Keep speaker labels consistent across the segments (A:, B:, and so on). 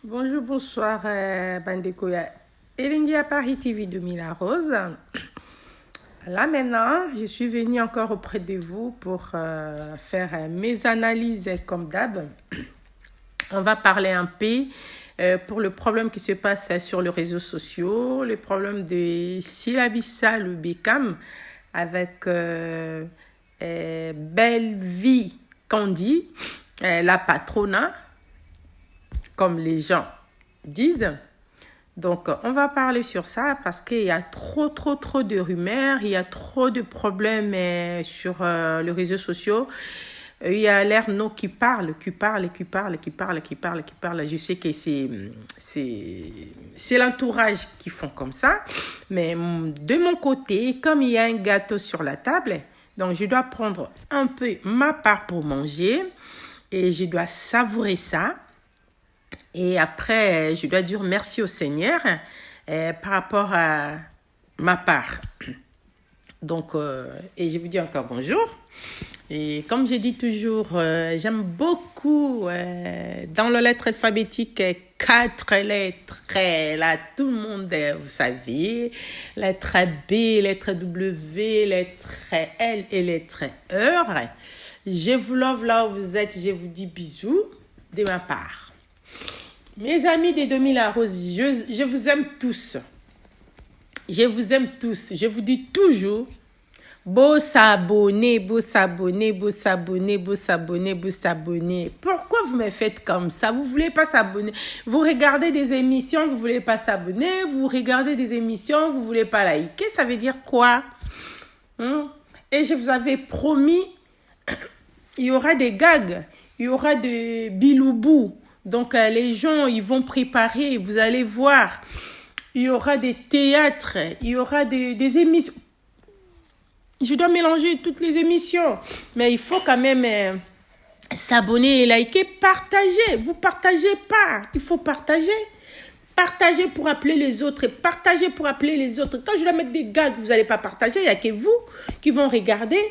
A: Bonjour, bonsoir, Bandekoya. Elingi à Paris TV 2000 à Rose. Là maintenant, je suis venue encore auprès de vous pour faire mes analyses comme d'hab. On va parler un peu pour le problème qui se passe sur les réseaux sociaux, le problème de Sylla le Beckham avec Belle Vie Candy, la patrona, comme les gens disent. Donc, on va parler sur ça parce qu'il y a trop de rumeurs, il y a trop de problèmes sur les réseaux sociaux. Il y a l'Erno qui parle. Je sais que c'est l'entourage qui font comme ça. Mais de mon côté, comme il y a un gâteau sur la table, donc je dois prendre un peu ma part pour manger et je dois savourer ça. Et après, je dois dire merci au Seigneur par rapport à ma part. Donc, et je vous dis encore bonjour. Et comme je dis toujours, j'aime beaucoup dans la lettre alphabétique 4 lettres. Là, tout le monde, vous savez, lettre B, lettre W, lettre L et lettre R. Je vous love là où vous êtes. Je vous dis bisous de ma part. Mes amis des 2000 à Rose, je vous aime tous. Je vous aime tous. Je vous dis toujours, beau s'abonner. Pourquoi vous me faites comme ça? Vous voulez pas s'abonner? Vous regardez des émissions, vous voulez pas s'abonner? Vous regardez des émissions, vous voulez pas liker? Ça veut dire quoi? Et je vous avais promis, il y aura des gags, il y aura des biloubous. Donc, les gens, ils vont préparer, vous allez voir. Il y aura des théâtres, il y aura des émissions. Je dois mélanger toutes les émissions. Mais il faut quand même s'abonner et liker, partager. Vous partagez pas, il faut partager. Partagez pour appeler les autres et partagez pour appeler les autres. Quand je dois mettre des gags, vous n'allez pas partager, il n'y a que vous qui vont regarder.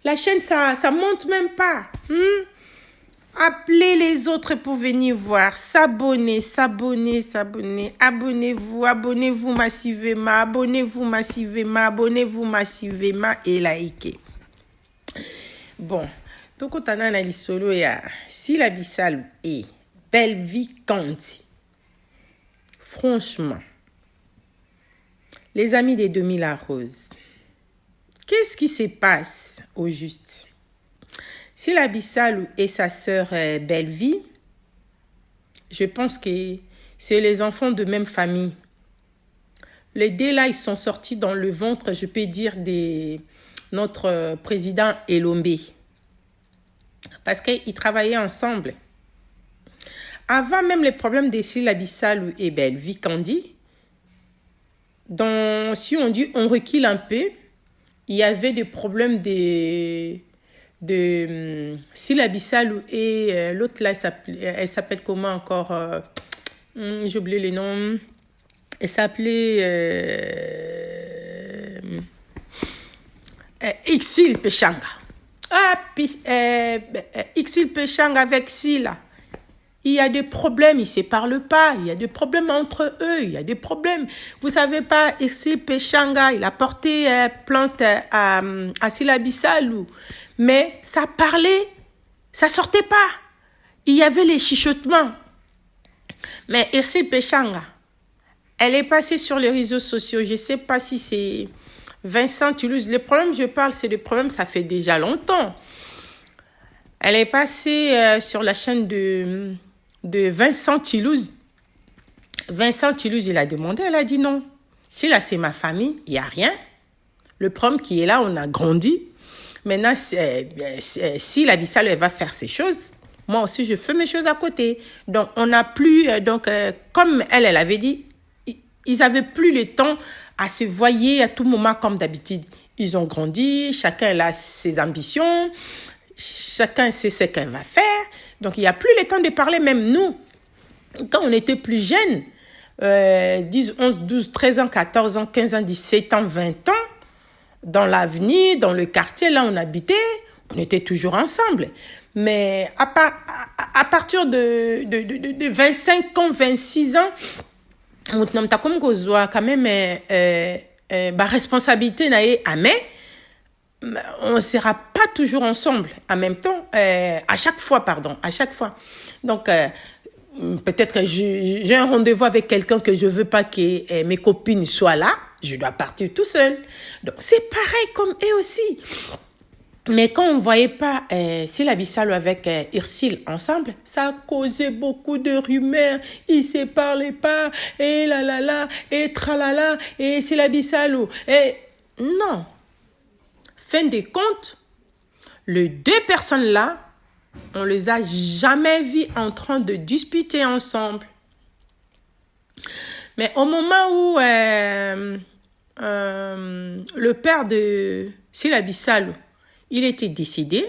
A: La chaîne, ça monte même pas. Appelez les autres pour venir voir. S'abonner. Abonnez-vous massivement et likez. Bon, donc on a un solo et Sylla et Belle Vie Candy. Franchement, les amis des 2000 à Rose, qu'est-ce qui se passe au juste? Sylla et sa sœur Belle Vie, je pense que c'est les enfants de même famille. Les deux là, ils sont sortis dans le ventre, je peux dire, de notre président Elombe. Parce qu'ils travaillaient ensemble. Avant même les problèmes de Sylla et Belle Vie Candy, si on dit on recule un peu, il y avait des problèmes de Sylla et l'autre là, elle s'appelle comment encore? J'ai oublié les noms. Elle s'appelait Ixil Pechanga. Ixil Pechanga avec Sylla. Il y a des problèmes, ils ne se parlent pas. Il y a des problèmes entre eux. Il y a des problèmes. Vous ne savez pas, Ixil Pechanga, il a porté plainte à Sylla. Mais ça parlait, ça sortait pas. Il y avait les chuchotements. Mais Ixil Pechanga, elle est passée sur les réseaux sociaux. Je ne sais pas si c'est Vincent Toulouse. Les problèmes, je parle, c'est des problèmes, ça fait déjà longtemps. Elle est passée sur la chaîne de Vincent Toulouse. Vincent Toulouse, il a demandé, elle a dit non. Sylla, c'est ma famille, il n'y a rien. Le problème qui est là, on a grandi. Maintenant, Sylla, elle va faire ses choses. Moi aussi, je fais mes choses à côté. Donc, on n'a plus... comme elle avait dit, ils n'avaient plus le temps à se voyer à tout moment comme d'habitude. Ils ont grandi, chacun a ses ambitions, chacun sait ce qu'elle va faire. Donc, il n'y a plus le temps de parler, même nous. Quand on était plus jeunes, 10, 11, 12, 13 ans, 14 ans, 15 ans, 17 ans, 20 ans, dans l'avenir, dans le quartier, là où on habitait, on était toujours ensemble. Mais à partir de 25 ans, 26 ans, on a comme quand même responsabilité on ne sera pas toujours ensemble en même temps, à chaque fois. Donc, peut-être que j'ai un rendez-vous avec quelqu'un que je veux pas que mes copines soient là, je dois partir tout seul. Donc, c'est pareil comme eux aussi. Mais quand on voyait pas Sylla Bissalo avec Hirsile ensemble, ça causait beaucoup de rumeurs. Ils se parlaient pas, et là, et tralala, et Sylla Bissalo. Et non. Fin des comptes, les deux personnes-là, on les a jamais vues en train de disputer ensemble. Mais au moment où le père de Sylla Bissalo, il était décédé,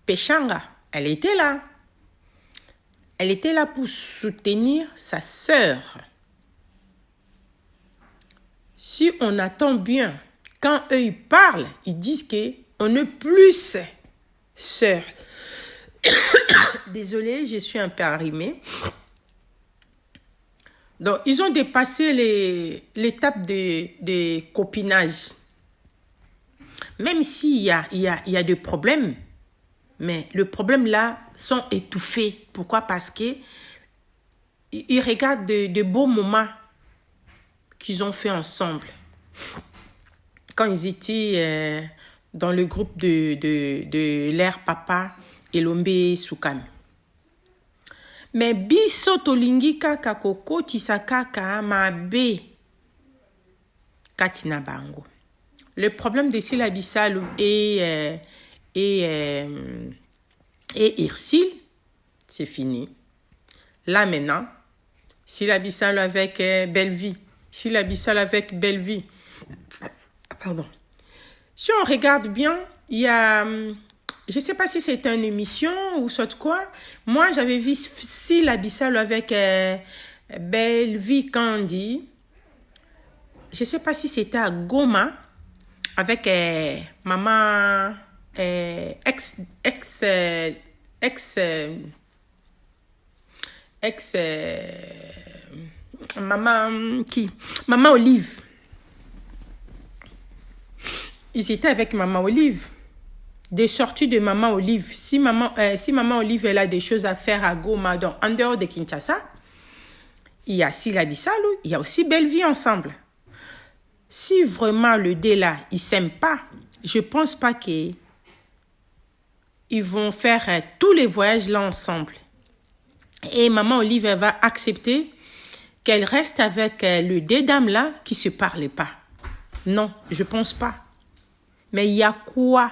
A: Péchanga, elle était là. Elle était là pour soutenir sa sœur. Si on attend bien, quand eux ils parlent, ils disent qu'on n'est plus sœur. Désolée, je suis un peu arrimée. Donc, ils ont dépassé l'étape de copinage. Même s'il y a des problèmes, mais les problèmes là sont étouffés. Pourquoi? Parce qu'ils regardent de beaux moments qu'ils ont fait ensemble. Quand ils étaient dans le groupe de l'air papa Elombe Soukami. Mais biso tolingi kaka koko tisakaka mabe katina bango. Le problème de Sylla Bissalo et Hirsile, c'est fini. Là maintenant, Sylla Bissalo avec Belle-Vie. Sylla Bissalo avec Belle-Vie. Pardon. Si on regarde bien, il y a... je ne sais pas si c'était une émission ou soit quoi. Moi, j'avais vu Sylla Bissalo avec Belle-Vie Kandi. Je ne sais pas si c'était à Goma. Avec maman maman qui? Maman Olive. Ils étaient avec maman Olive. Des sorties de maman Olive. Si maman Olive elle a des choses à faire à Goma, donc en dehors de Kinshasa, il y a Sylla Bissalo, il y a aussi Belle-Vie ensemble. Si vraiment le dé là, ils s'aiment pas, je pense pas qu'ils vont faire tous les voyages là ensemble. Et maman Olive elle va accepter qu'elle reste avec le deux dames là qui se parlaient pas. Non, je pense pas. Mais il y a quoi?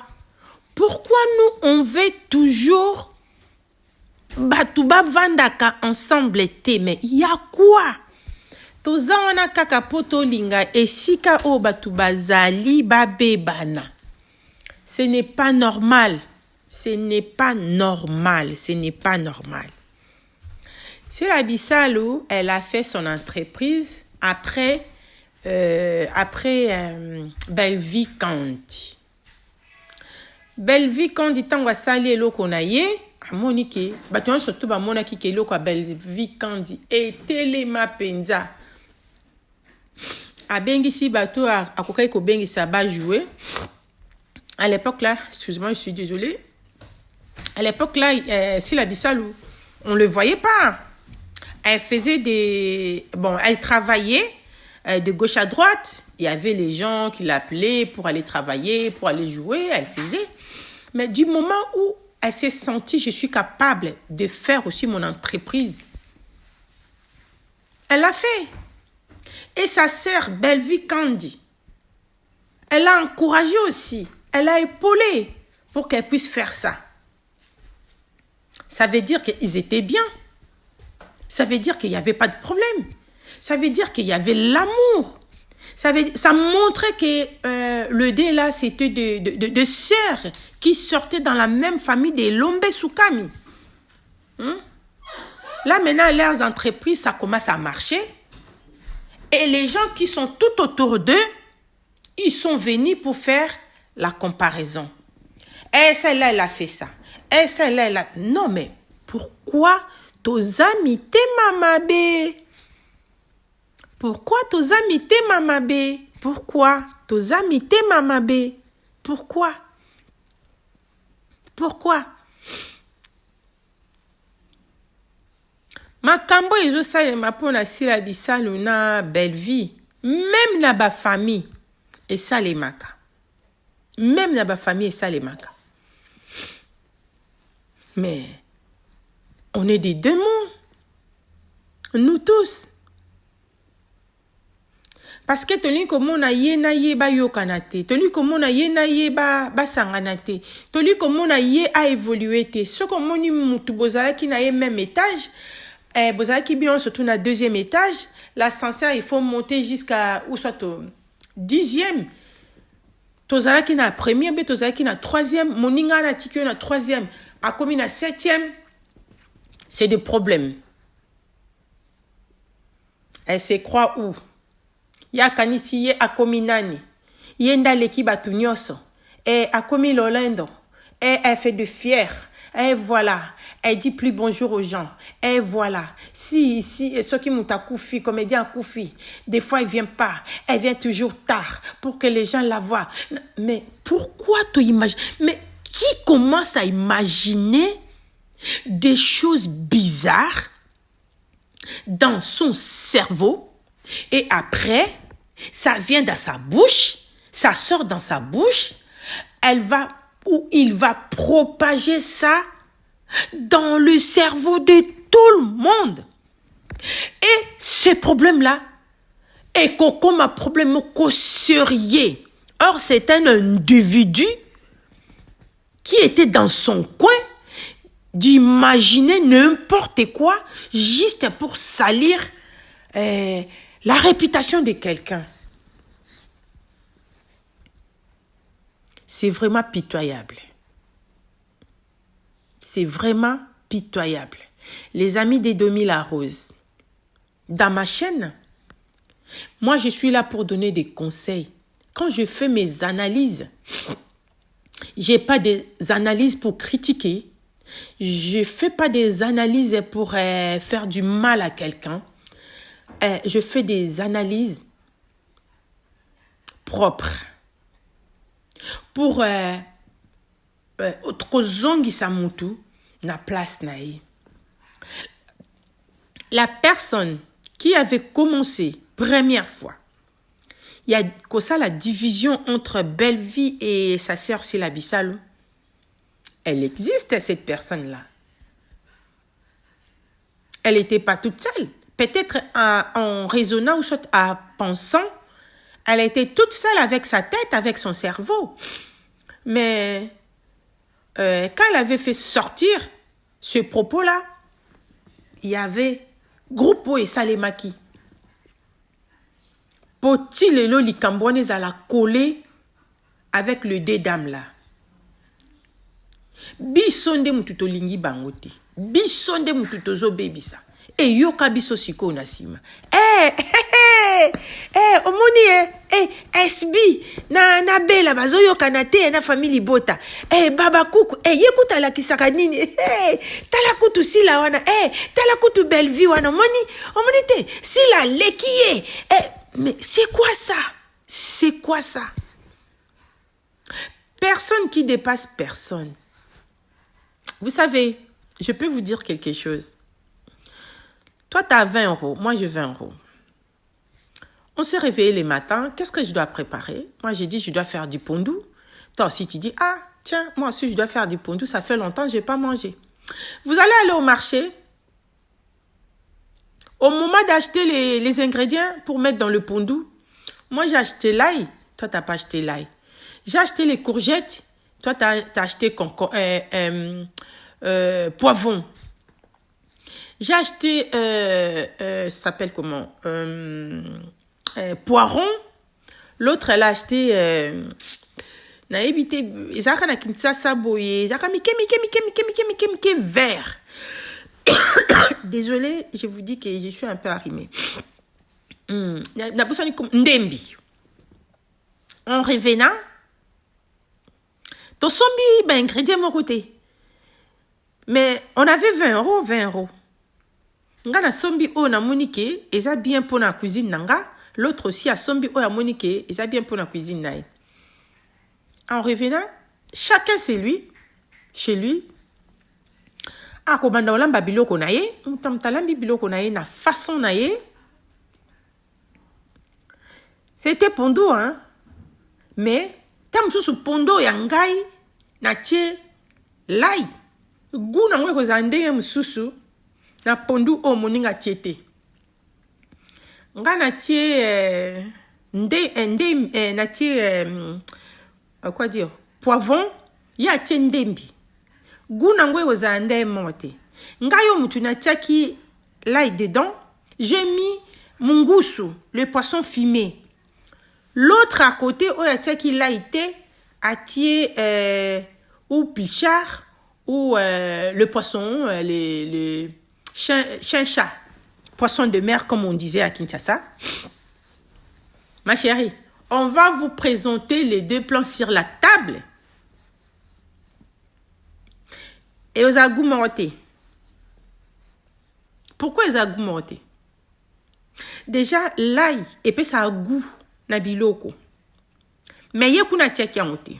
A: Pourquoi nous on veut toujours batuba vandaka ensemble été? Mais il y a quoi? Toza wana kaka poto linga esika o batu bazali babebana. Ce n'est pas normal. Ce n'est pas normal. Ce n'est pas normal. Sylla Bissalo, elle a fait son entreprise après Belle-Vie Kandi. Belle-Vie Kandi tangwa sali eloko na ye amoni ke batu surtout ba mona ki eloko Belle-Vie Kandi etelema penza. A bengisi bateau à kokai ko bengisa ba jouer. À l'époque là, excuse-moi, je suis désolée. À l'époque là, Sylla Bissalo, on le voyait pas. Elle faisait elle travaillait de gauche à droite. Il y avait les gens qui l'appelaient pour aller travailler, pour aller jouer, elle faisait. Mais du moment où elle s'est sentie, je suis capable de faire aussi mon entreprise, elle l'a fait. Et sa sœur Belle-Vie Kandi, elle a encouragé aussi, elle a épaulé pour qu'elle puisse faire ça. Ça veut dire qu'ils étaient bien. Ça veut dire qu'il n'y avait pas de problème. Ça veut dire qu'il y avait l'amour. Ça montrait que le dé là, c'était de sœurs qui sortaient dans la même famille des Elombe Soukami. Là maintenant, leurs entreprises, ça commence à marcher. Et les gens qui sont tout autour d'eux, ils sont venus pour faire la comparaison. Eh, celle-là, elle a fait ça. Eh, celle-là, elle a... Non, mais pourquoi tes amis te mamabe? Pourquoi tes amis te mamabe? Pourquoi tes amis te mamabe? Pourquoi? Pourquoi? Makambo ezosalema mpona sila bisalu na belle vie. Même na ba famille esalemaka. Même na ba famille esalemaka. Mais on est des démons. Nous tous. Parce que toli komona ye na ye ba yokana te. Toli komona ye na ye ba sangana te. Toli komona ye a évolué te. Ce komoni mutu bozala ki na ye même étage. Bozala ki bien surtout na deuxième étage. L'ascenseur il faut monter jusqu'à ou soit au 10e. Tozala ki na premier, be tozala ki na troisième. Moninga na tikyo na troisième. A komi na 7e. C'est des problèmes. Elle se croit où? Ya kanisi ye akomi nani. Yenda leki batu nyoso. Akomi lolendo. Elle fait de fier. Et voilà. Elle dit plus bonjour aux gens. Et voilà. Si, ceux qui m'ont accoufi, comédien accoufi, des fois, il vient pas. Elle vient toujours tard pour que les gens la voient. Mais pourquoi tu imagines? Mais qui commence à imaginer des choses bizarres dans son cerveau et après, ça vient dans sa bouche, ça sort dans sa bouche, il va propager ça dans le cerveau de tout le monde. Et ce problème-là est comme un problème sérieux. Or, c'est un individu qui était dans son coin d'imaginer n'importe quoi juste pour salir la réputation de quelqu'un. C'est vraiment pitoyable. C'est vraiment pitoyable. Les amis des 2000 à Rose, dans ma chaîne, moi je suis là pour donner des conseils. Quand je fais mes analyses, j'ai pas des analyses pour critiquer. Je fais pas des analyses pour faire du mal à quelqu'un. Je fais des analyses propres pour otrozongi samutu na place nae. La personne qui avait commencé première fois, il y a comme ça la division entre Belle Vie et sa sœur Sila Bissalo. Elle existe, cette personne-là. Elle n'était pas toute seule. Peut-être en raisonnant ou soit en pensant, elle était toute seule avec sa tête, avec son cerveau. Mais quand elle avait fait sortir ce propos-là, il y avait Groupe et Salemaki. Poti lelo likambouane à la coller avec le deux dames là. Bisonde mututo lingi bangote. Bisonde mututo zo bebisa. E yoka biso siko nasima. Omoni SB na bela bazo yoka na te na family bota. Baba kuku yekuta la kisaka nini. Tala kutu sila wana. Tala kutu Belle Vie wana. Omoni te sila lekiye. Mais c'est quoi ça? C'est quoi ça? Personne qui dépasse personne. Vous savez, je peux vous dire quelque chose. Toi, tu as 20 euros. Moi, j'ai 20 euros. On s'est réveillé les matins. Qu'est-ce que je dois préparer? Moi, j'ai dit, je dois faire du pondou. Toi aussi, tu dis, ah, tiens, moi aussi, je dois faire du pondou. Ça fait longtemps que je n'ai pas mangé. Vous allez aller au marché. Au moment d'acheter les ingrédients pour mettre dans le pondou, moi, j'ai acheté l'ail. Toi, tu n'as pas acheté l'ail. J'ai acheté les courgettes. Toi, tu as acheté poivron. J'ai acheté, ça s'appelle comment? Poiron. L'autre, elle a acheté, vert. Désolée, je vous dis que je suis un peu arrimée. En revenant, To sombi, ben, ingrédient mon côté. Mais on avait 20 euros, 20 euros. Nga na sombi o na monike, eza bien pour la cuisine nanga. L'autre aussi a sombi o na monike, eza bien pour la cuisine nae. En revenant, chacun chez lui. Ako banda olamba biloko na ye, mutalambi biloko na ye na façon na ye. C'était pondo, hein. Mais, tam sous pondo ya ngai, na tie lai. Gu na ngwe ko zande msusu, na pondu o moninga tiete. Nga na tie, na tie, quoi dire, poivron, ya tie ndembi. Gu na ngwe ko zande mote. Nga yo mutu na tiaki lai dedans, j'ai mis mungusu, le poisson fumé. L'autre à côté, où il a été ou pichard, ou le poisson, le chincha, poisson de mer, comme on disait à Kinshasa. Ma chérie, on va vous présenter les deux plans sur la table. Et aux agoumotés. Pourquoi les agoumotés? Déjà, l'ail, et puis ça a goût. Na biloko. Mais y a kuna tchakiamote.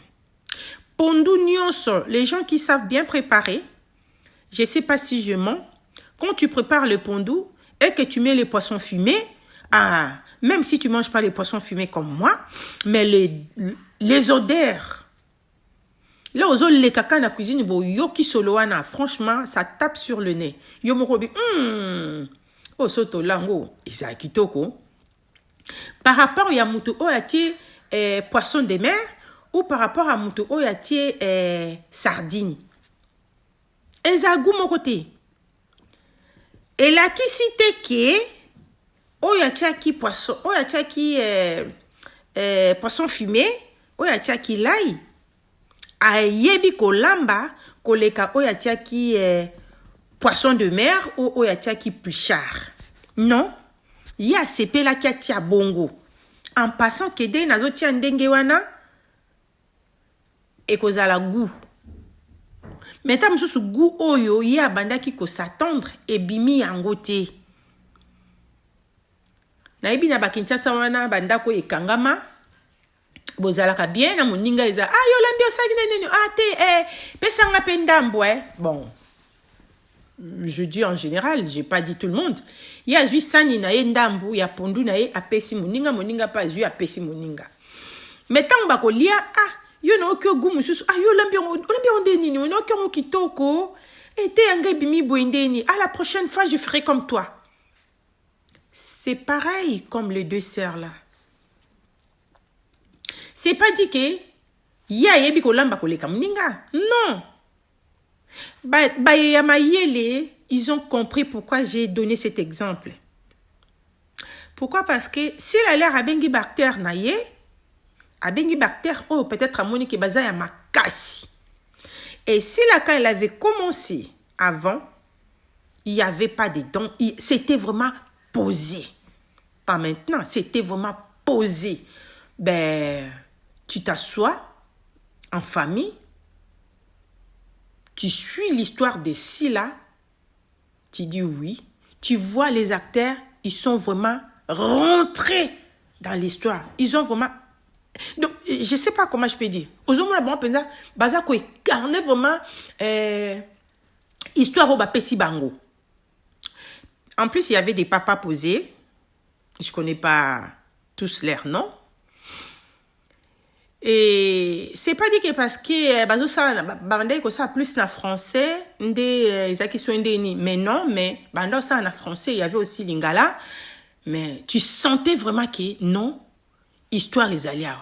A: Pondu nyonso, les gens qui savent bien préparer, je sais pas si je mens, quand tu prépares le pondu et que tu mets les poissons fumés, même si tu manges pas les poissons fumés comme moi, mais les odeurs. Là, aux autres, les caca na cuisine, bo yoki soloana, franchement, ça tape sur le nez. Yo morobi, oh soto lango, isa kitoko. Par rapport à Moutou Oyati poisson de mer ou par rapport à Moutou Oyati sardine. Ezagou mon côté. Et là qui cite qui Oyati qui poisson, Oyati qui poisson fumé, Oyati qui l'ail. Ayebi kolamba koleka Oyati qui poisson de mer ou Oyati qui pichard. Non. Il y a ces là qui a tia bongo. En passant que des nazo tia ndenge wana et koza la goût. Mais tam sous goût oyo y a banda qui ko s'attendre et bimi angote. Na ibi na bakinchasa wana banda ko ekangama. Bozala ka bien na moninga eza yo lambi osaki nene pesa nga pendambo bon. Je dis en général, j'ai pas dit tout le monde. Il y a juste sani na ndambu, il y a pondu na apesi moninga pas ju apesi moninga. Mais tant ba ko lia yo na okyo gumu susu yo lambi onde nini no okyo kitoko ete anga bimi boindeni à la prochaine fois je ferai comme toi. C'est pareil comme les deux sœurs là. C'est pas dit que ya yebi ko lamba ko leka moninga. Non. Ils ont compris pourquoi j'ai donné cet exemple. Pourquoi? Parce que s'il a l'air à bengi bactère naye, à bengi bactère, peut-être à Monique Baza ya makasi. Et si la quand elle avait commencé avant, il n'y avait pas de dents, c'était vraiment posé. Pas maintenant, c'était vraiment posé. Tu t'assois en famille. Tu suis l'histoire de Sila, tu dis oui. Tu vois les acteurs, ils sont vraiment rentrés dans l'histoire. Ils ont vraiment... Donc, je ne sais pas comment je peux dire. Aujourd'hui, bon, baza ko incarne vraiment histoire au Bapesi Bango. En plus, il y avait des papas posés. Je ne connais pas tous leurs noms. Et c'est pas dit que parce que bazo ça banda ko ça plus na français ndé ezaki so ndeni mais non mais banda ça en français il y avait aussi lingala mais tu sentais vraiment que non histoire ezalia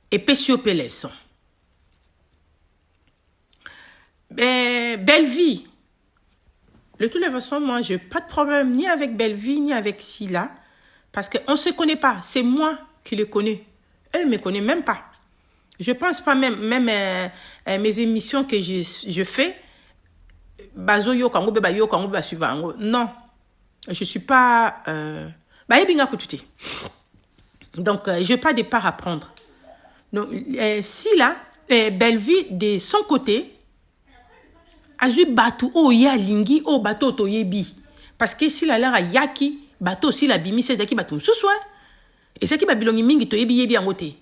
A: et pesio peleson belle vie de toutes les façons moi j'ai pas de problème ni avec Belle Vie ni avec Sila parce que on se connaît pas, c'est moi qui le connais. Elle ne me connaît même pas. Je pense pas même mes émissions que je fais. Non. Je suis pas... Donc, je n'ai pas de part à prendre. Donc, si là, Belle-Vie, de son côté, a joué bateau o ya lingi o bateau to yebi. Parce que si la lara yaki, bateau si la bimi, c'est qui bateau ce soir. Et c'est qui babilongi mingi to yebi en côté.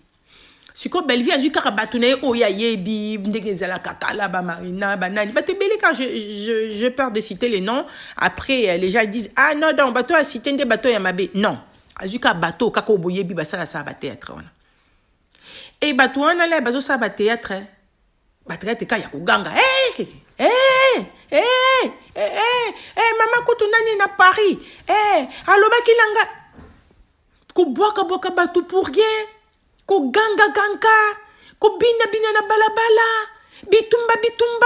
A: Si ko Belle-Vie a joué kara bateau ne o ya yebi, ndegezala kakala ba marina banani. Bateau belé quand je peur de citer les noms. Après les gens disent ah non dans bateau a cité des bateaux yamabe. Non. A joué kara bateau kako boyebi basala sa ba théâtre. Et bateau on a là bateau sa ba théâtre. Ba théâtre ka ya ko ganga. Maman kutu nani na Paris. Aloba kilanga. Ko boka batu pour rien. Ko ganga. Ko bina na balabala. Bitumba.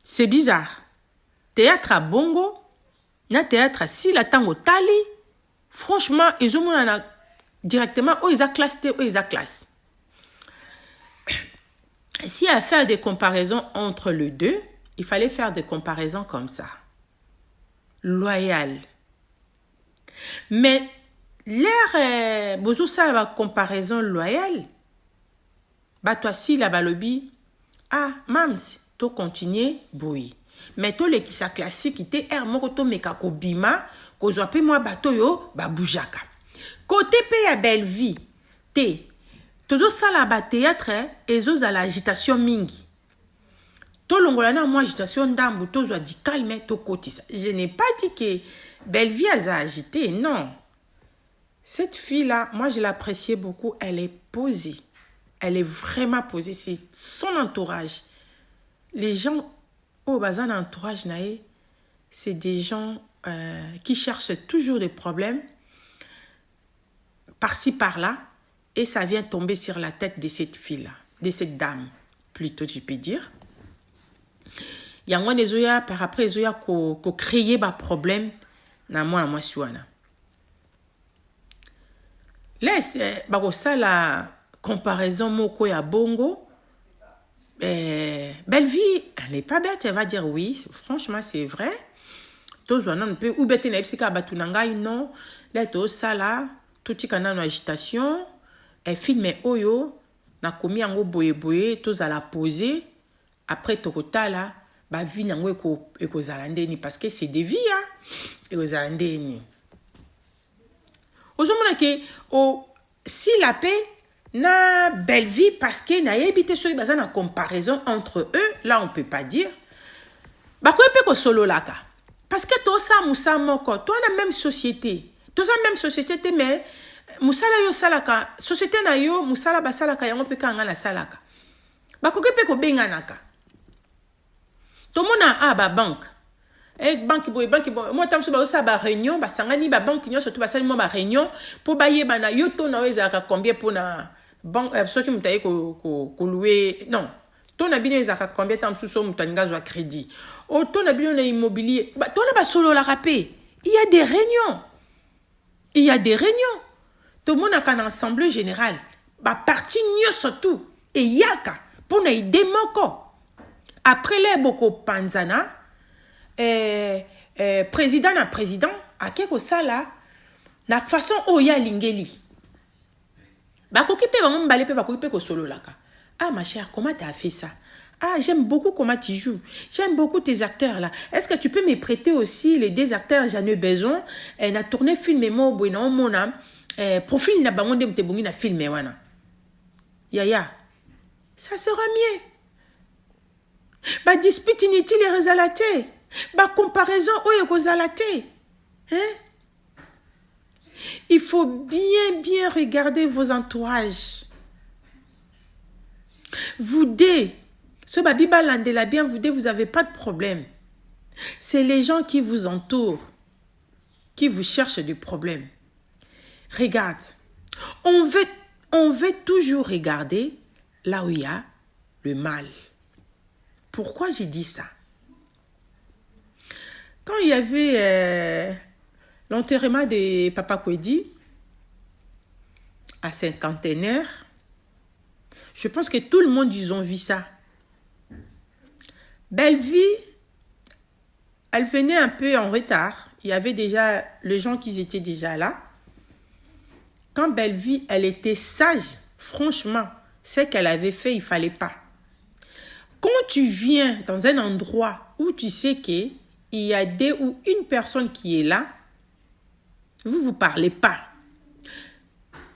A: C'est bizarre. Théâtre à bongo. Na théâtre à si la tango tali. Franchement, ils ont directement, ils ont classe. Si à faire des comparaisons entre les deux, il fallait faire des comparaisons comme ça. Loyal. Mais l'air, bozo ça la comparaison loyale. Bah toi si la balobi, mams, to continuer boui. Mais to les qui sa classique qui te moko to meka ko bima, ko zoape moi bato yo ba boujaka. Côté pe ya Belle-Vie, te toujours ça là-bas théâtre et zo à l'agitation mingi. To longola na moi agitation ndambu to zo di calme to kotisa. Je n'ai pas dit que Belle-Vie a agité, non. Cette fille-là, moi je l'appréciais beaucoup, elle est posée. Elle est vraiment posée, c'est son entourage. Les gens au bazan entourage nae, c'est des gens qui cherchent toujours des problèmes par-ci par-là. Et ça vient tomber sur la tête de cette fille-là, de cette dame, plutôt, je peux dire. Il y a un des par après, ils ont créé des problèmes dans moi, suana. Là, c'est la comparaison moko ya bongo. Belle-Vie, elle n'est pas bête, elle va dire oui. Franchement, c'est vrai. Tous on peut ou bête na psika batunanga non. Là, tout ça là, tout y kana agitation. Elle filme oyo na komi yango boye tous à la poser après tokota là ba vie nango eko zalandeni parce que c'est des vies eko zalandeni ozomona ke si la paix na Belle-Vie parce que na yebite so baza na comparaison entre eux là on peut pas dire ba ko pe ko solo laka parce que to sa musa moko to na même société mais musala yo salaka société na yo musala basalaka yango pe kanga na salaka bakoke pe ko benganaka to mona ba banque banque boy moi tamso ba sa ba réunion ba sangani ba banque nyo surtout ba sali mo ba réunion pour ba yeba na yo to na weza ka combien pour na banque ceux qui mutaye ko louer non to na bino ezaka combien tamso so mutaninga zo crédit o to na bino na immobilier ba to na ba solo la rapé il y a des réunions. Tout le monde a un ensemble général. Ba parti nyo surtout. Et yaka. Pour na idemoko. Après les boko panzana. Président. A keko sala. Na façon oya lingeli. Ba kokipe bango mbale pe ba kokipe ko solo laka. Ah ma chère, comment tu as fait ça? Ah, j'aime beaucoup comment tu joues. J'aime beaucoup tes acteurs là. Est-ce que tu peux me prêter aussi les deux acteurs? J'en ai besoin. Na tourné film mo bueno mona. Profil na bangonde mtebungi na film wana. Yaya. Ça sera mieux. Ba dispute inutile et résalate. Ba comparaison oyo kozalate. Hein? Il faut bien regarder vos entourages. Vous deux, ce babiba landela bien, vous n'avez pas de problème. C'est les gens qui vous entourent, qui vous cherchent du problème. Regarde, on veut toujours regarder là où il y a le mal. Pourquoi j'ai dit ça? Quand il y avait l'enterrement de Papa Kwedi, à cinquantenaire, je pense que tout le monde, ils ont vu ça. Belle-Vie, elle venait un peu en retard. Il y avait déjà les gens qui étaient déjà là. Quand Belleville, elle était sage, franchement, ce qu'elle avait fait, il ne fallait pas. Quand tu viens dans un endroit où tu sais qu'il y a deux ou une personne qui est là, vous ne vous parlez pas.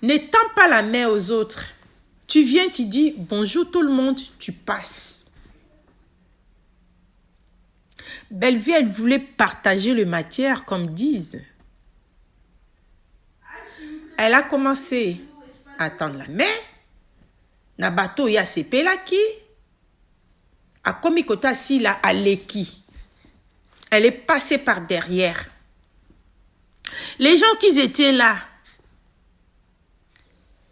A: Ne tends pas la main aux autres. Tu viens, tu dis bonjour tout le monde, tu passes. Belleville, elle voulait partager le matière, comme disent. Elle a commencé à tendre la main. Na bateau, il y a CP là qui. A komi kota si la aleki. Elle est passée par derrière. Les gens qui étaient là,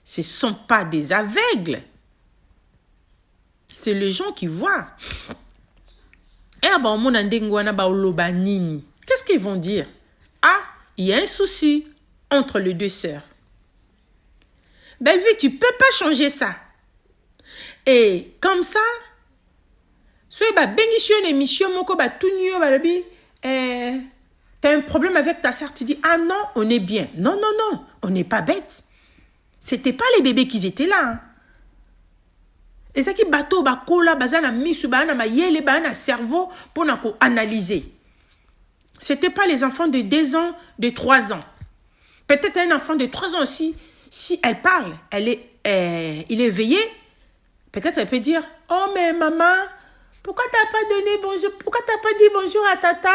A: ce ne sont pas des aveugles. C'est les gens qui voient. Qu'est-ce qu'ils vont dire? Ah, il y a un souci entre les deux sœurs. Belleville, tu ne peux pas changer ça. Et comme ça, tu as un problème avec ta sœur, tu dis, ah non, on est bien. Non, non, non, on n'est pas bête. Ce n'était pas les bébés qui étaient là. Hein. Et ça qui bateau, bakola, bazana misu, bazana mayele, bazana cerveau pour analyser. Ce n'était pas les enfants de 2 ans, de 3 ans. Peut-être un enfant de 3 ans aussi, si elle parle, il est éveillé, peut-être elle peut dire, oh mais maman, pourquoi tu n'as pas donné bonjour, pourquoi tu n'as pas dit bonjour à tata?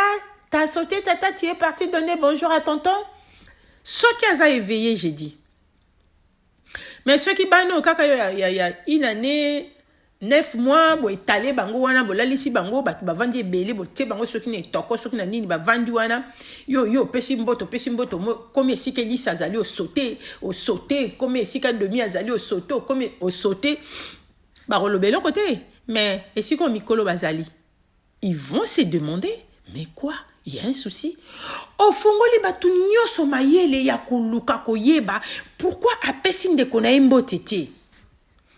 A: Tu as sauté tata, tu es parti donner bonjour à tonton? Ce qui a éveillé, j'ai dit. Mais ceux qui bano kaka il y a une année 9 mois bo étalé bango wana bo lalisi bango ba vandi belé bo te bango ceux qui ne toko ceux qui na nini ba vandi wana yo pesi mboto comme si que lisa azali au sauter comme si que demi azali au sauter ba rolobelo côté mais et si comme mikolo bazali ils vont se demander mais quoi? Il y a un souci. Au fond, pourquoi apesi ndeko na imbo tete?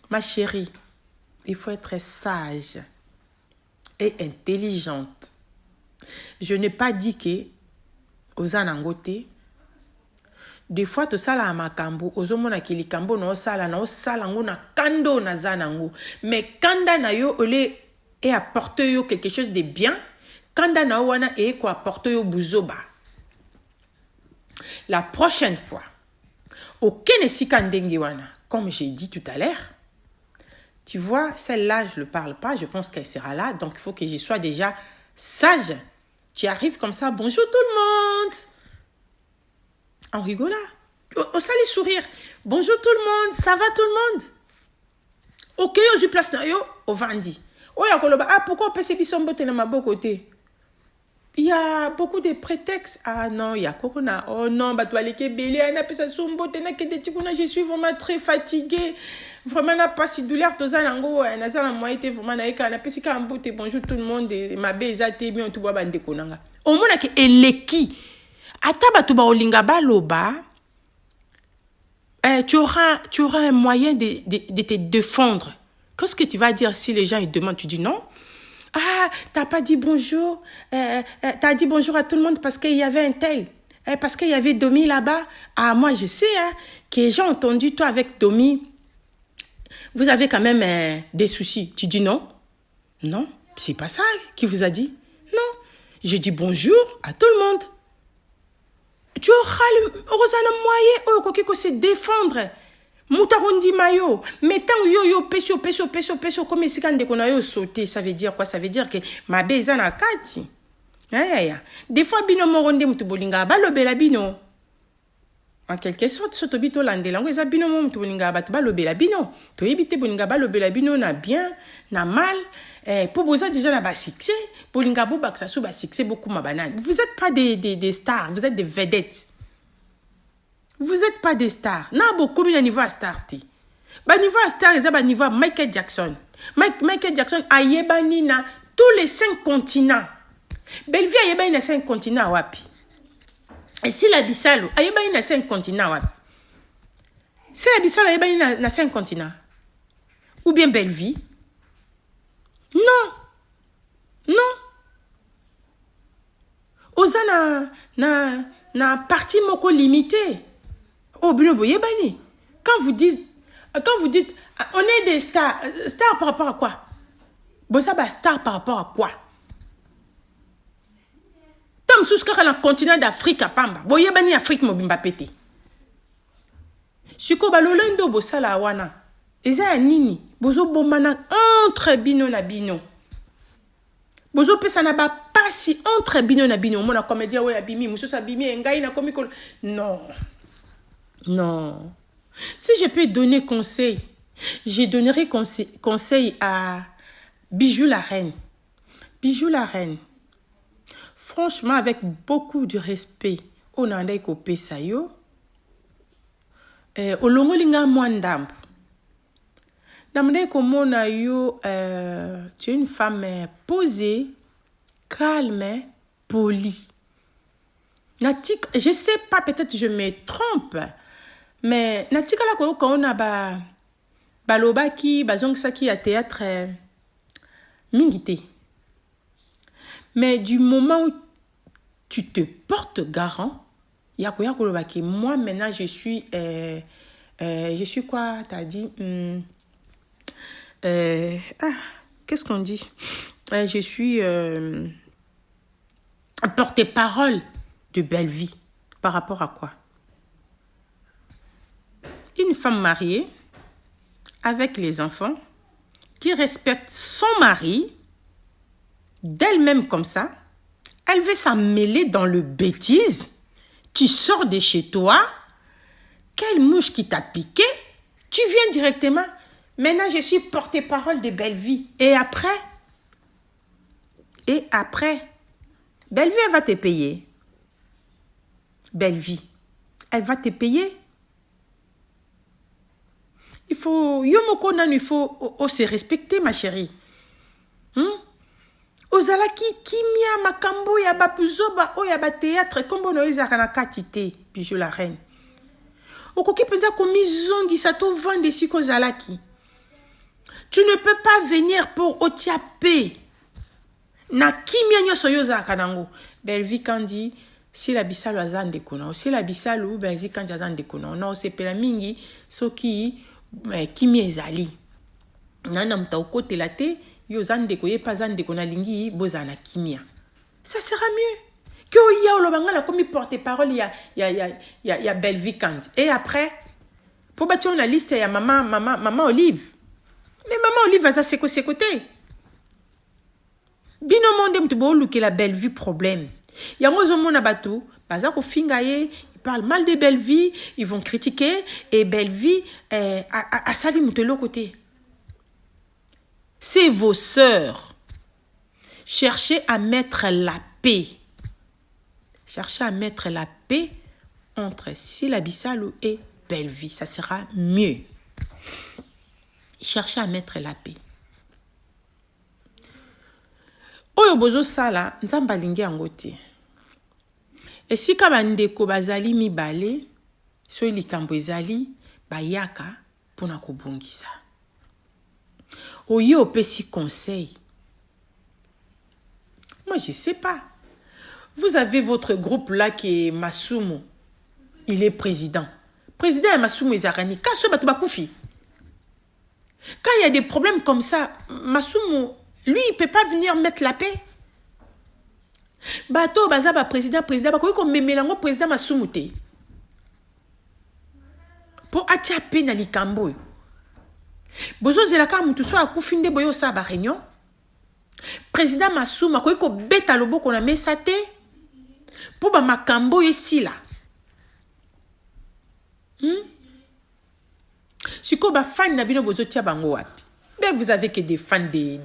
A: Ma chérie, il faut être sage et intelligente. Je n'ai pas dit que aux anangote des fois to sala amakambo ozomona ki likambo na osala ngo na kando na zanango mais kanda na yo ole et apporter yo quelque chose de bien. Kanda na wana e ko apporter yo buzoba. La prochaine fois, aucun sikandenge wana, comme j'ai dit tout à l'heure, tu vois, celle-là, je ne parle pas, je pense qu'elle sera là, donc il faut que je sois déjà sage. Tu arrives comme ça, bonjour tout le monde. En rigolant, au sali sourire, bonjour tout le monde, ça va tout le monde? Ok, yo place na yo, au vandi. Ah, pourquoi on peut se bisombo te na mabo côté? Il y a beaucoup de prétextes. Ah non, il y a corona. Oh non, bah toi les kébélé, je suis vraiment très fatiguée. Vraiment, n'a pas si douleur. Bonjour tout le monde. Ma belle, bien tout bois bande konanga. Au moins que eleki. Ataba tuba olinga baloba. Tu auras un moyen de te défendre. Qu'est-ce que tu vas dire si les gens ils demandent? Tu dis non. Ah, t'as pas dit bonjour. T'as dit bonjour à tout le monde parce qu'il y avait un tel. Parce qu'il y avait Domi là-bas. Ah, moi, je sais que j'ai entendu, toi, avec Domi, vous avez quand même des soucis. Tu dis non? Non, c'est pas ça qui vous a dit. Non, je dis bonjour à tout le monde. Tu auras le moyen de se défendre. Moutarundi mayo, mettant yo peso comme si quand on a yo sauté, ça veut dire quoi? Ça veut dire que ma beza na kati. Des fois bino moronde mutubolinga balobela bino. En quelque sorte soto bito lande lango eza bino mutubolinga bat balobela bino. To yebite bolinga balobela bino na bien, na mal, pour boza déjà na ba succès, bolinga bo baksa sou ba succès beaucoup ma banane. Vous êtes pas des stars, vous êtes des vedettes. Vous n'êtes pas des stars. Non, beaucoup de niveau à star. Bah niveau à star, ils ont niveau à Michael Jackson. Michael Jackson a yebani na tous les 5 continents. Belleville a yebani na 5 continents wapi. Et si la Bissau a yebani na 5 continents wapi. Si la Bissau a yebani na 5 continents. Ou bien Belleville. Non. Non. Oza na partie moko limité. Oh, bino boye bani. Quand vous dites, on est des stars. Stars par rapport à quoi? Bon, ça va star par rapport à quoi? Tam sous dans le continent d'Afrique à Pamba. Boye bani Afrique mobimba pété. Siko balolendo bosala wana. Eza nini? Bozo bomana entre bino na bino. Bozo pesa na ba pasi entre bino na bino. Mona comédien we abimi, mususu abimi ngai na komiko. Non. Non. Si je peux donner conseil, je donnerai conseil à Bijou la Reine. Bijou la Reine. Franchement, avec beaucoup de respect, on a ko pesa yo. Olongolinga mwandambu. Namde komona yo, tu es une femme posée, calme, polie. Natik, je sais pas, peut-être je me trompe, mais natika la ko on a balobaki, bazongsa à théâtre mingité. Mais du moment où tu te portes garant, moi maintenant je suis quoi, t'as dit qu'est-ce qu'on dit? Je suis porte-parole de belle vie. Par rapport à quoi? Une femme mariée avec les enfants qui respecte son mari d'elle-même comme ça, elle veut s'en mêler dans le bêtise. Tu sors de chez toi, quelle mouche qui t'a piqué, tu viens directement. Maintenant, je suis porte-parole de belle vie. Et après, belle vie, elle va te payer. Belle vie, elle va te payer. Il faut se respecter, ma chérie. Ozalaki kimia makambo ya bapuzoba o ya ba théâtre kombo no ezaka na katité Bijou la Reine. Okoki penza ko mizongi sato vande siko zalaki. Tu ne peux pas venir pour otiapé. Na kimia nyoso yo zaka nango. Belvi kandi si la bisalo azande kona. Si la bisalo benzi kandi azande kona. Na osepela mingi soki kimia ezali. Nana mta okotela te. Yo zande ko ye pas zande ko na lingi bozana kimia. Ça sera mieux. Que ya olobanga la komi porte-parole ya belle vie kandi. Et après pour bâtir la liste ya maman Olive. Mais maman Olive va ça c'est côté. Bino monde mtubo luki la belle vie problème. Ya ngozo mona bato baza ko finga ye, ils parlent mal de belle vie, ils vont critiquer et belle vie à sali mutelo côté. C'est vos sœurs. Cherchez à mettre la paix. Cherchez à mettre la paix entre Sila Bissalou et Belle Vie. Ça sera mieux. Cherchez à mettre la paix. Oyo bozo sala, nzamba lingi angote. Et si kabandeko bazali mibale, so likambo ezali, bayaka pona kobongisa. Oyo opesi conseil. Moi, je ne sais pas. Vous avez votre groupe là qui est Masumu. Il est président. Président Masumu Ezarani. Quand il y a des problèmes comme ça, Masumu, lui, il ne peut pas venir mettre la paix. Bato bazaba président, comme mélango président Masumu te. Pour atiaper na likambo. Bozo zelaka mutu so akufinde boyo sa ba réunion. Président Masumu akoki ko beta loboko na mesa te. Pour ba makambo esila. Siko ba fan na bino bozo tia bango wapi. Mais vous avez que des fans de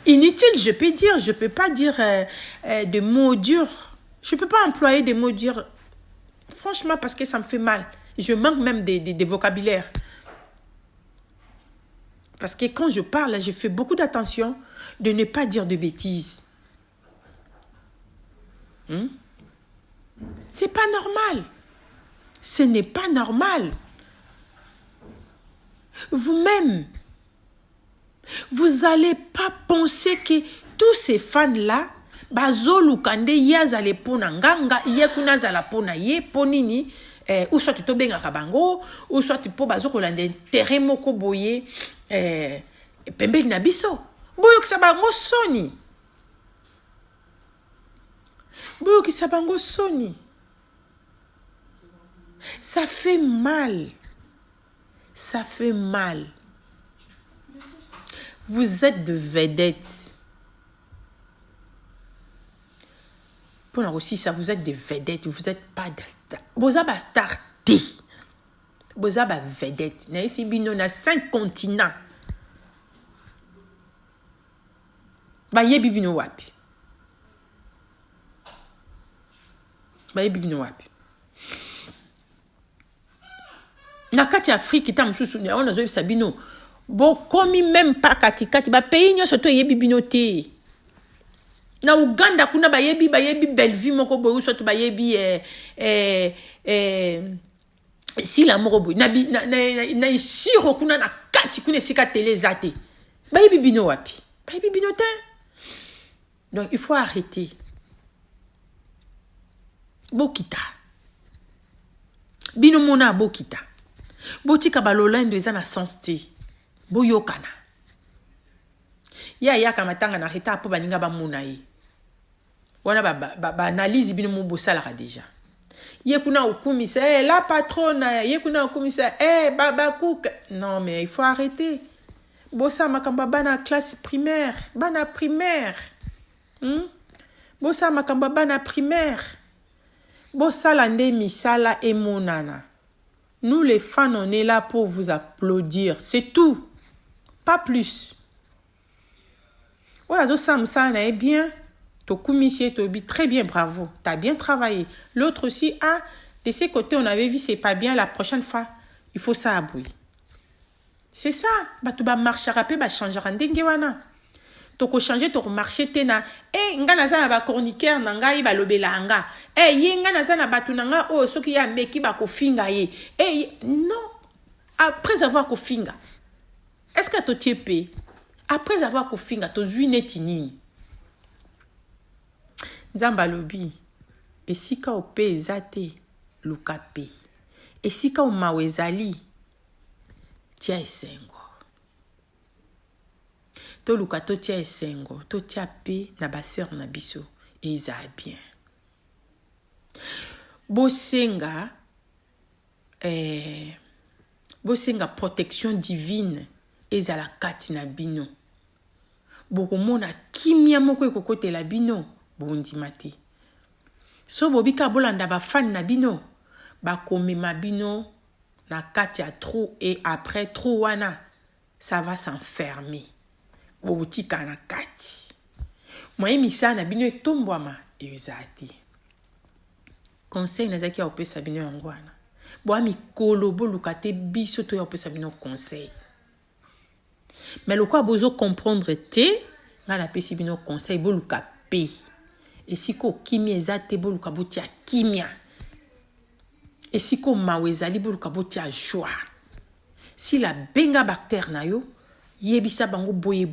A: inutiles, je peux dire. Je peux pas dire de mots durs. Je peux pas employer des mots durs. Franchement, parce que ça me fait mal. Je manque même des vocabulaires. Parce que quand je parle, je fais beaucoup d'attention de ne pas dire de bêtises. C'est pas normal. Ce n'est pas normal. Vous-même, vous allez pas penser que tous ces fans-là, bazolu kande yazale pona nganga, yekuna zala pona ye ponini, ou soit to bengaka bango ou soit po bazokolanda intérêt moko boye pembeli na biso boyokisa bango soni boyokisa bango soni. Ça fait mal. Ça fait mal. Vous êtes de vedettes. Pour aussi ça, vous êtes des vedettes. Vous n'êtes pas des stars. Vous avez starté. Vous avez vedettes. Ici, bino na 5 continents. Bayebi bino wapi. Bayebi bino wapi. Na kati Afrique ta msusu on azoyi sabino bo komi même pas katikati ba pays nyoso to yebi bino te. Na Uganda kuna bayebi Bellevue moko boyu so to bayebi si la moko boyu na isiro kuna na kati kuna sika télé zate. Bayebi bino wapi? Bayebi bino te. Donc il faut arrêter. Bokita. Bino mona bokita. Botika balolando eza na sens te. Boyokana. Ya kamatanga na reta po baninga ba mona ye. Wana ba analyse bino mo bosalaka déjà. Ye kuna okumisa la patronne, ye kuna okumisa baba cook. Non mais il faut arrêter. Bosa makamba bana classe primaire, bana primaire. Bosa makamba bana primaire. Bosa lande misala e monana. Nous les fans, on est là pour vous applaudir. C'est tout. Pas plus. Ouais, ça est bien. Très bien, bravo. Tu as bien travaillé. L'autre aussi, de ces côtés, on avait vu, c'est pas bien. La prochaine fois, il faut ça abouiller. C'est ça. Tu vas marcher rapide, tu vas changer. Toko changer to marché tena nga naza na ba chroniqueur na ngai ba lobelanga yenga naza na batu nanga soki ya meki ba kofinga ye non, après avoir kofinga est-ce que to tiepe après avoir kofinga to zui neti nini nzamba lobi esika ope ezate lukape esika o mawezali tia esengo to luka to tia esengo to tia pe na ba sœur na biso eza bien bosenga protection divine ezala kati na bino bokomona kimia moko ekokotela bino bondima te so bobika bolanda bafani na bino bakomema bino na kati ya trou et après trou wana ça va s'enfermer bobutika na kati moye misala na bino etombwama ezate conseil nazaki ya opesa bino yango wana boa mikolo boluka te biso to ya opesa bino conseil mais lokwa bozo comprendre te nga na pesi bino conseil boluka pe esiko kimia ezate boluka botia kimia esiko mawe ezali boluka botia joie si la benga bactère na yo yebisa bango boye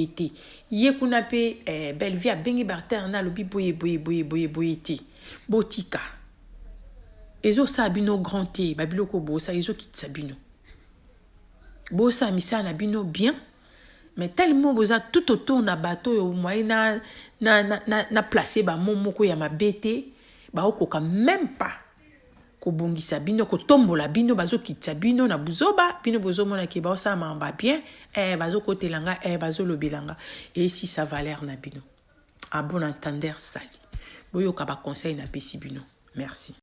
A: te ye kuna pe Bellevue bengi bactère na lobi boye te botika ezo sabino grand te babiloko bosa ezo kitsa bino bosa misana bino bien mais tellement boza tout autour na bateau au moyen na placer ba momoko ya mabete ba okoka même pas ko bongisa bino ko tombola bino bazo kitsa bino na buzoba bino bozo mona ke ba sa mamba bien bazo kotelanga bazo lobelanga et si ça valeur na bino à bon entendeur sali boyo ka ba conseil na pesi bino merci.